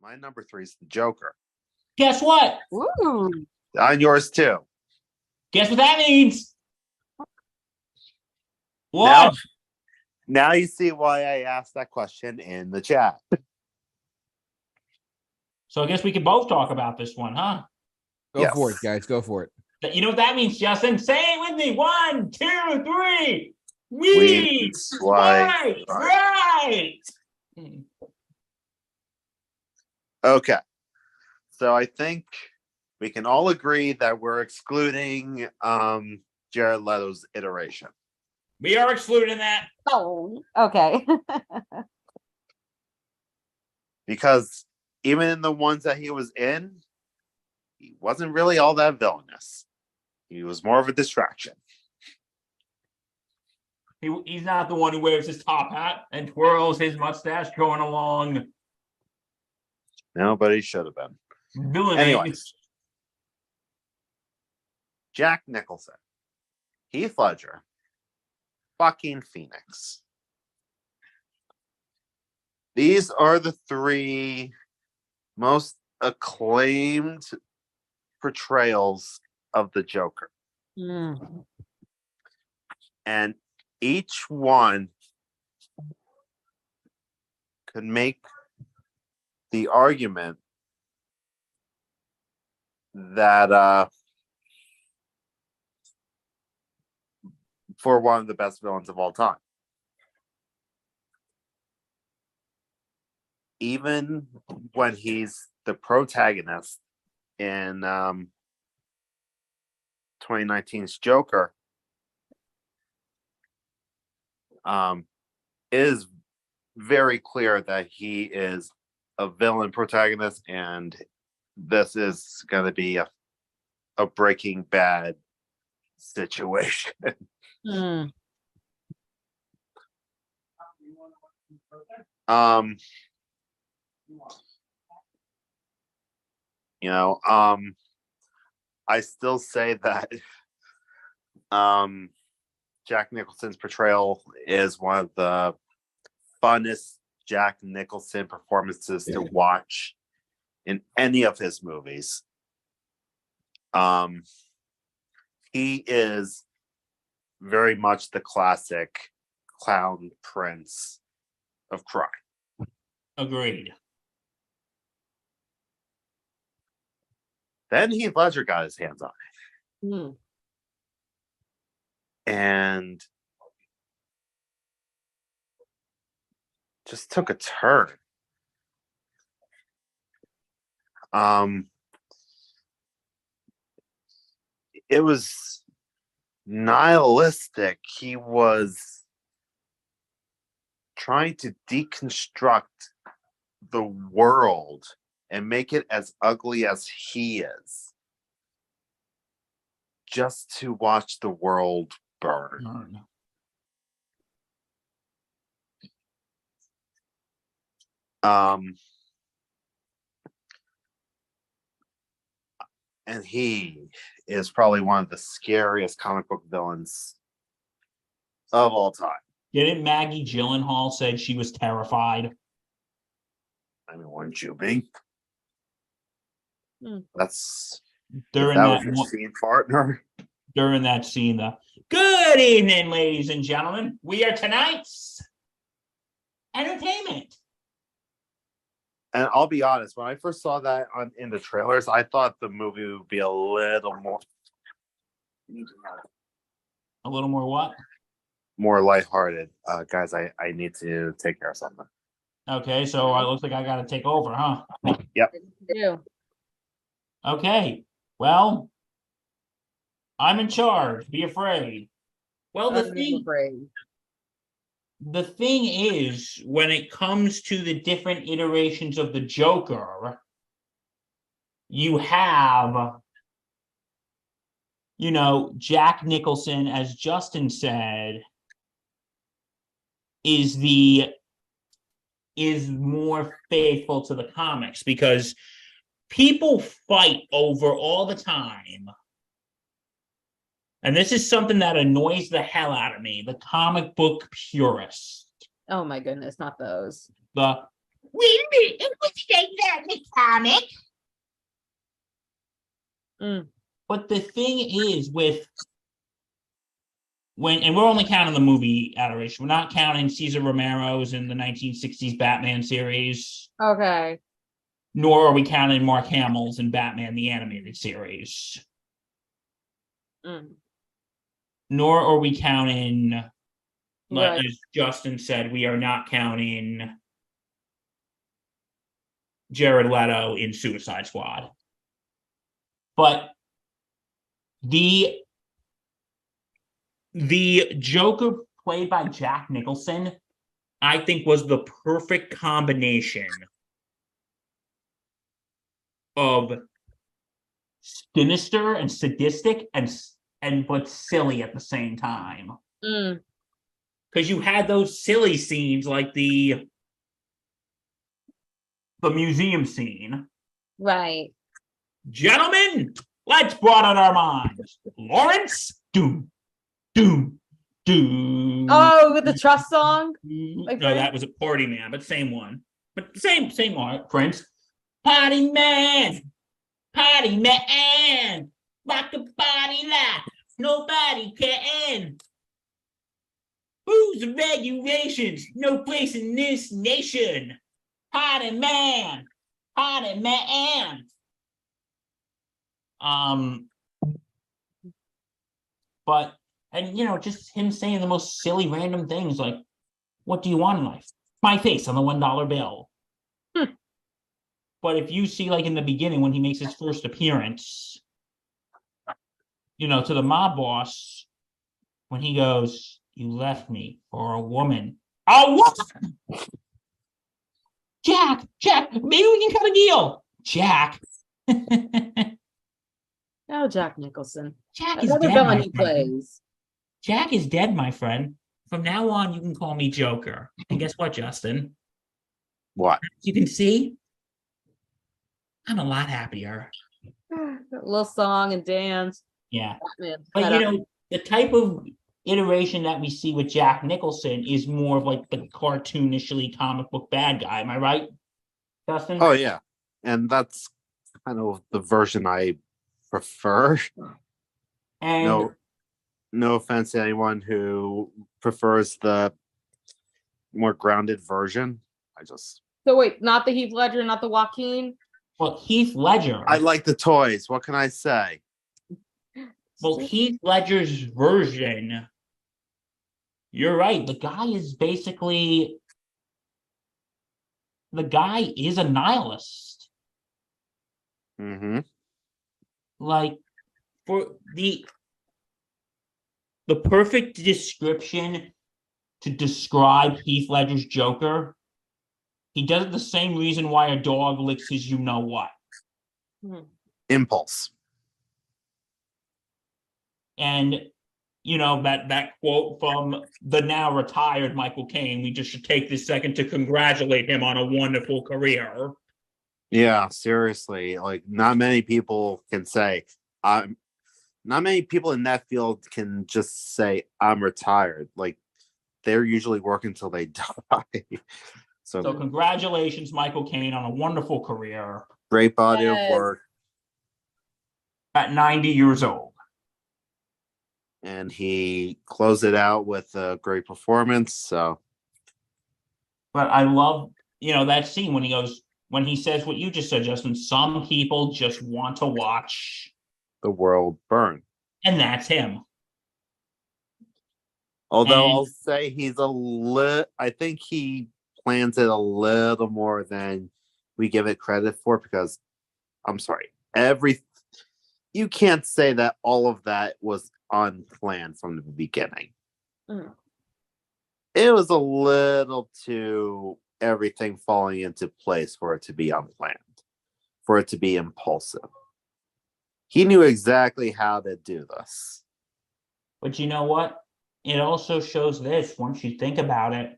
My number 3 is the Joker. Guess what? Ooh. On yours too. Guess what that means? What? Now you see why I asked that question in the chat. So I guess we can both talk about this one, huh? Go for it, guys. Go for it. You know what that means, Justin? Say it with me. 1, 2, 3. We swipe right. Okay. So I think we can all agree that we're excluding Jared Leto's iteration. We are excluding that. Oh, okay. Because even in the ones that he was in, he wasn't really all that villainous. He was more of a distraction. He's not the one who wears his top hat and twirls his mustache going along. No, but he should have been. Villain. Anyways, Jack Nicholson, Heath Ledger, Joaquin Phoenix. These are the 3 most acclaimed portrayals of the Joker. Mm. And each one could make the argument that for one of the best villains of all time. Even when he's the protagonist in 2019's Joker, it is very clear that he is a villain protagonist, and this is going to be a Breaking Bad situation. Mm. I still say that Jack Nicholson's portrayal is one of the funnest Jack Nicholson performances to watch in any of his movies. He is very much the classic clown prince of crime. Agreed. Then Heath Ledger got his hands on it. Mm. And just took a turn. It was nihilistic. He was trying to deconstruct the world and make it as ugly as he is, just to watch the world burn. And he is probably one of the scariest comic book villains of all time. Didn't Maggie Gyllenhaal said she was terrified? I mean, wouldn't you be? That's during that was your scene partner. During that scene, though. Good evening, ladies and gentlemen. We are tonight's entertainment. And I'll be honest, when I first saw that in the trailers, I thought the movie would be a little more what? More lighthearted. Guys, I need to take care of something. Okay, so it looks like I got to take over, huh? Yep. Yeah. Okay, well, I'm in charge. Be afraid. Well, the thing is, when it comes to the different iterations of the Joker, you have, Jack Nicholson, as Justin said, is more faithful to the comics, because people fight over all the time. And this is something that annoys the hell out of me, the comic book purists. Oh my goodness, not those. We say that comic. Mm. But the thing is, and we're only counting the movie adoration. We're not counting Cesar Romero's in the 1960s Batman series. Okay. Nor are we counting Mark Hamill's in Batman the Animated Series. Mm. Nor are we counting, Right. as Justin said, we are not counting Jared Leto in Suicide Squad. But the Joker played by Jack Nicholson, I think, was the perfect combination of sinister and sadistic and but silly at the same time. Mm. Because you had those silly scenes like the museum scene. Right. Gentlemen, let's broaden our minds. Lawrence, doom, doom, doom. Oh, with the trust song? No, that was a Party Man, but same one. But same art, Prince. Party Man, rock the body like nobody can. Rules and regulations, no place in this nation. Party Man. But just him saying the most silly random things like, what do you want in life? My face on the $1 bill. But if you see, like in the beginning when he makes his first appearance, to the mob boss, when he goes, you left me for a woman. A woman! Jack, maybe we can cut a deal. Jack. Oh, Jack Nicholson. Jack is Another dead, villain my he friend. plays. Jack is dead, my friend. From now on, you can call me Joker. And guess what, Justin? What? You can see, I'm a lot happier. That little song and dance. Yeah. Batman. But, the type of iteration that we see with Jack Nicholson is more of like the cartoonishly comic book bad guy. Am I right, Justin? Oh, yeah. And that's kind of the version I prefer. And no offense to anyone who prefers the more grounded version. So wait, not the Heath Ledger, not the Joaquin? well, Heath Ledger. I like the toys. What can I say? Well, Heath Ledger's version, you're right. The guy is a nihilist. Mm-hmm. Like, for the perfect description to describe Heath Ledger's Joker, he does it the same reason why a dog licks his you-know-what. Impulse. And, that quote from the now retired Michael Caine, we just should take this second to congratulate him on a wonderful career. Yeah, seriously. Like, not many people can say, not many people in that field can just say, I'm retired. Like, they're usually working until they die. So congratulations, Michael Caine, on a wonderful career. Great body of work. At 90 years old. And he closed it out with a great performance. So, but I love, that scene when he says what you just said, Justin. Some people just want to watch the world burn. And that's him. Although I'll say I think he plans it a little more than we give it credit for, because I'm sorry, you can't say that all of that was unplanned from the beginning. Mm. It was a little too everything falling into place for it to be unplanned, for it to be impulsive. He knew exactly how to do this. But you know what? It also shows this, once you think about it,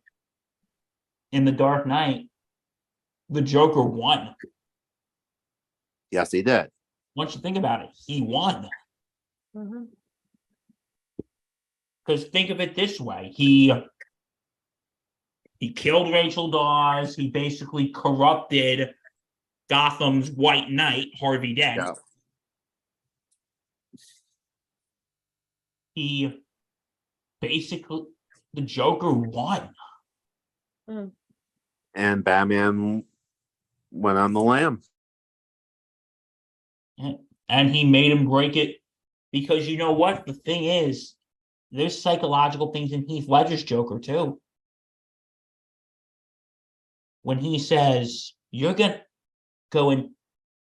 in The Dark Knight, the Joker won. Yes, he did. Once you think about it, he won. Mm-hmm. Because think of it this way. He killed Rachel Dawes. He basically corrupted Gotham's White Knight, Harvey Dent. Yeah. He basically, the Joker won. And Batman went on the lam. And he made him break it because you know what? The thing is, there's psychological things in Heath Ledger's Joker too. When he says, you're going to go and,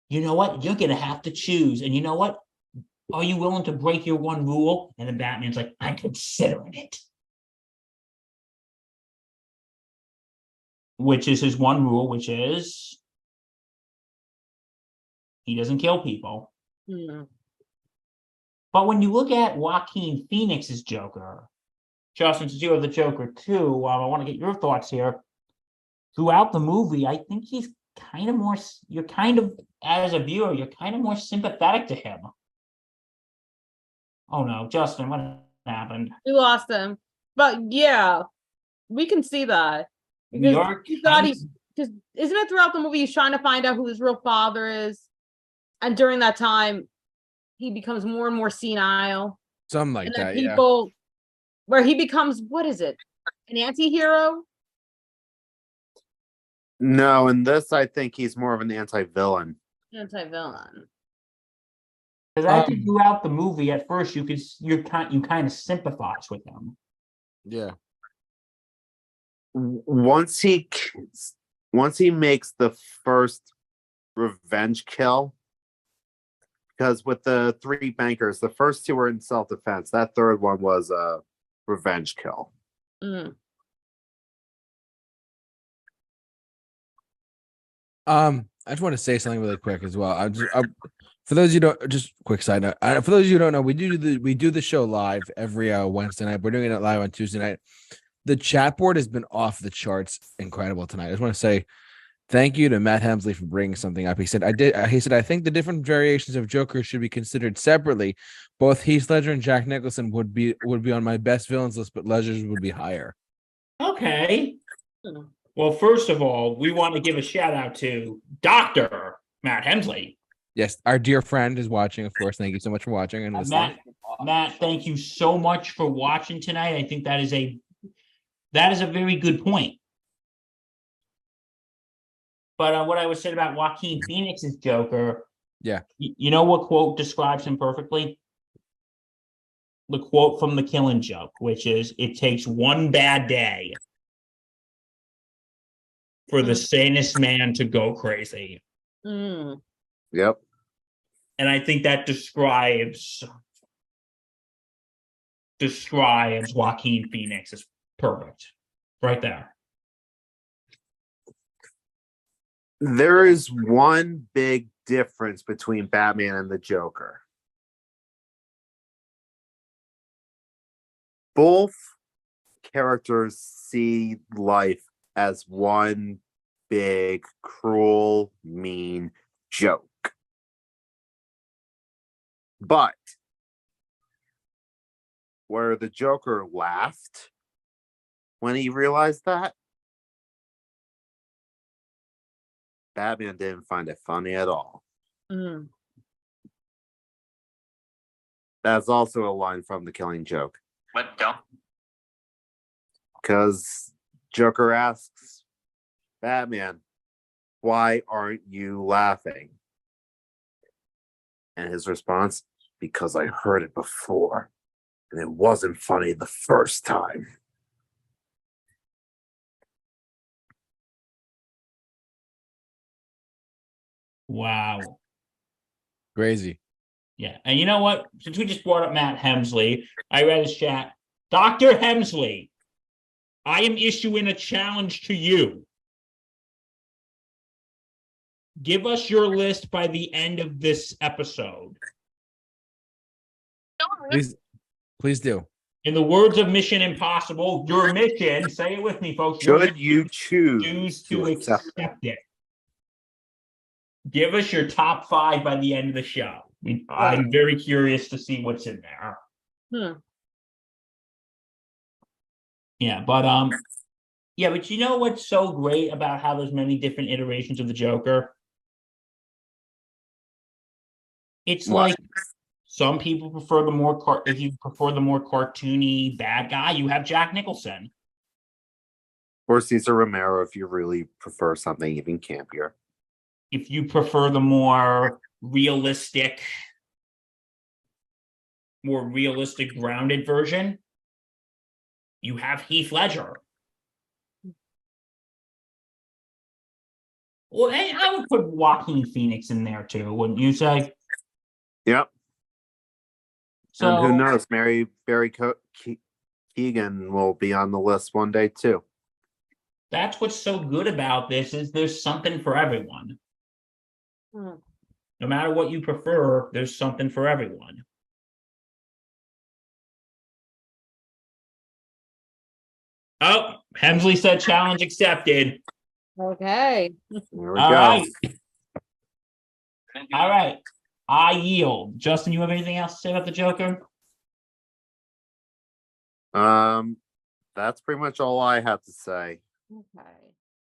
you know what? You're going to have to choose. And you know what? Are you willing to break your one rule? And then Batman's like, I'm considering it. Which is his one rule, which is he doesn't kill people. But when you look at Joaquin Phoenix's Joker, Justin, since you have the Joker too, I want to get your thoughts here. Throughout the movie, I think he's kind of more, you're kind of, as a viewer, you're kind of more sympathetic to him. Oh no, Justin, what happened? We lost him. But yeah, we can see that. Because he thought because isn't it throughout the movie he's trying to find out who his real father is? And during that time, he becomes more and more senile. Something like that, people, where he becomes, what is it? An anti-hero? No, in this, I think he's more of an anti-villain. Anti-villain. Because I think throughout the movie, at first, you kind of sympathize with him. Yeah. Once he makes the first revenge kill, because with the three bankers, the first two were in self-defense. That third one was a revenge kill. I just want to say something really quick as well. For those of you who don't, just quick side note. For those of you who don't know, we do the show live every Wednesday night. We're doing it live on Tuesday night. The chat board has been off the charts, incredible tonight. I just want to say thank you to Matt Hemsley for bringing something up. He said, I think the different variations of Joker should be considered separately. Both Heath Ledger and Jack Nicholson would be on my best villains list, but Ledger's would be higher. Okay. Well, first of all, we want to give a shout out to Dr. Matt Hemsley. Yes, our dear friend is watching, of course. Thank you so much for watching and listening. Matt, thank you so much for watching tonight. I think that is a very good point. But what I was saying about Joaquin Phoenix's Joker, you know what quote describes him perfectly? The quote from The Killing Joke, which is, "It takes one bad day for the sanest man to go crazy." Yep. And I think that describes Joaquin Phoenix as perfect. Right there. There is one big difference between Batman and the Joker. Both characters see life as one big, cruel, mean joke. But where the Joker laughed when he realized that, Batman didn't find it funny at all. That's also a line from The Killing Joke. What don't? Because Joker asks Batman, "Why aren't you laughing?" And his response, "Because I heard it before, and it wasn't funny the first time." Wow. Crazy. Yeah. And you know what? Since we just brought up Matt Hemsley, I read his chat. Dr. Hemsley, I am issuing a challenge to you. Give us your list by the end of this episode. Please do. In the words of Mission Impossible, your mission, say it with me, folks. Should you choose to accept it. Give us your top 5 by the end of the show. I'm very curious to see what's in there. Yeah, but but you know what's so great about how there's many different iterations of the Joker? It's What? like some people prefer the more if you prefer the more cartoony bad guy, you have Jack Nicholson. Or Cesar Romero if you really prefer something even campier. If you prefer the more realistic, grounded version, you have Heath Ledger. Well, I would put Joaquin Phoenix in there too, wouldn't you say? Yep. So And who knows, Barry Keoghan will be on the list one day too. that's what's so good about this is there's something for everyone. Hmm. No matter what you prefer, there's something for everyone. Oh, Hemsley said challenge accepted. Okay. There we All go. right. All right. I yield. Justin, you have anything else to say about the Joker? That's pretty much all I have to say. Okay.